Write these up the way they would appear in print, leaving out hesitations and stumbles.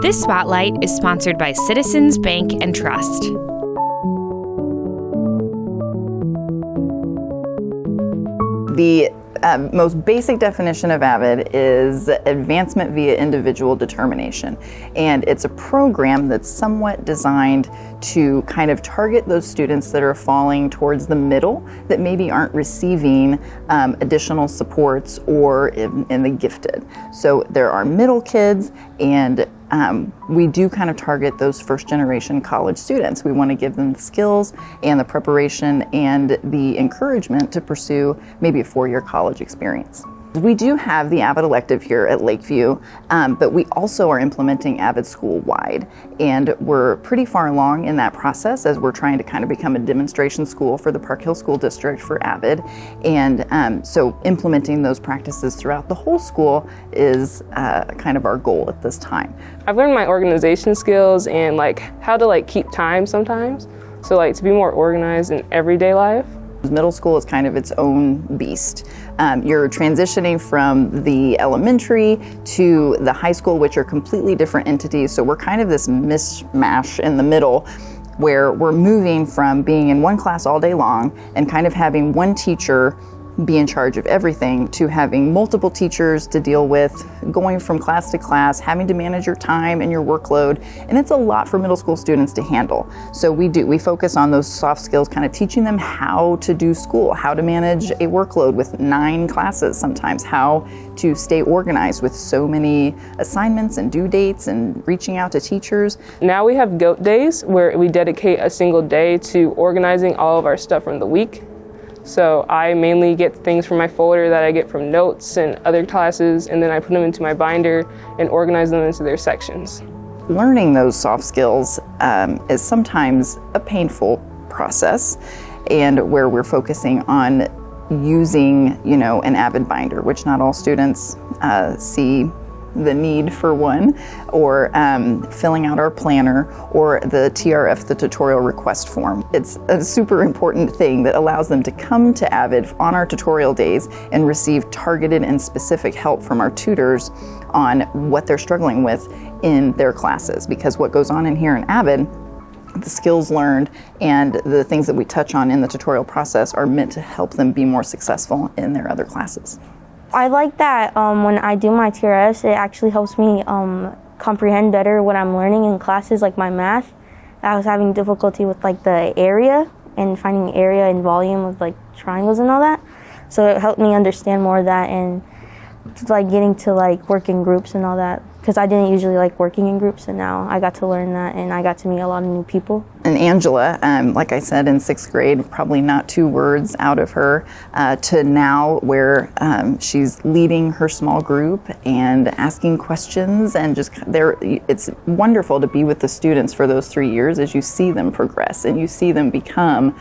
This Spotlight is sponsored by Citizens Bank and Trust. The most basic definition of AVID is advancement via individual determination, and it's a program that's somewhat designed to kind of target those students that are falling towards the middle that maybe aren't receiving additional supports or in the gifted. So there are middle kids, and we do kind of target those first generation college students. We want to give them the skills and the preparation and the encouragement to pursue maybe a 4-year college experience. We do have the AVID elective here at Lakeview, but we also are implementing AVID school-wide, and we're pretty far along in that process as we're trying to kind of become a demonstration school for the Park Hill School District for AVID, and so implementing those practices throughout the whole school is kind of our goal at this time. I've learned my organization skills and like how to like keep time sometimes, so like to be more organized in everyday life. Middle school is kind of its own beast. You're transitioning from the elementary to the high school, which are completely different entities. So we're kind of this mishmash in the middle where we're moving from being in one class all day long and kind of having one teacher be in charge of everything to having multiple teachers to deal with, going from class to class, having to manage your time and your workload, and it's a lot for middle school students to handle. So we focus on those soft skills, kind of teaching them how to do school, how to manage a workload with 9 classes sometimes, how to stay organized with so many assignments and due dates and reaching out to teachers. Now we have GOAT days where we dedicate a single day to organizing all of our stuff from the week. So I mainly get things from my folder that I get from notes and other classes, and then I put them into my binder and organize them into their sections. Learning those soft skills is sometimes a painful process, and where we're focusing on using, an AVID binder, which not all students see the need for one, or filling out our planner, or the TRF, the tutorial request form. It's a super important thing that allows them to come to AVID on our tutorial days and receive targeted and specific help from our tutors on what they're struggling with in their classes. Because what goes on in here in AVID, the skills learned and the things that we touch on in the tutorial process are meant to help them be more successful in their other classes. I like that when I do my TRFs, it actually helps me comprehend better what I'm learning in classes, like my math. I was having difficulty with like the area and finding area and volume of like triangles and all that. So it helped me understand more of that and like getting to like work in groups and all that. Because I didn't usually like working in groups, and now I got to learn that, and I got to meet a lot of new people. And Angela, like I said, in 6th grade, probably not 2 words out of her, to now where she's leading her small group and asking questions, and just it's wonderful to be with the students for those 3 years as you see them progress and you see them become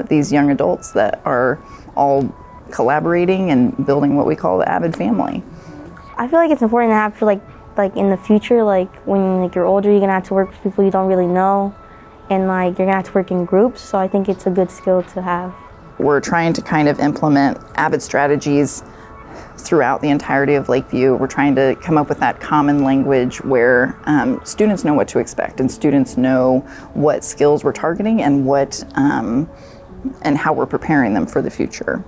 these young adults that are all collaborating and building what we call the AVID family. I feel like it's important to have for like in the future, like when like you're older, you're gonna have to work with people you don't really know, and like you're gonna have to work in groups. So I think it's a good skill to have. We're trying to kind of implement AVID strategies throughout the entirety of Lakeview. We're trying to come up with that common language where students know what to expect, and students know what skills we're targeting and what and how we're preparing them for the future.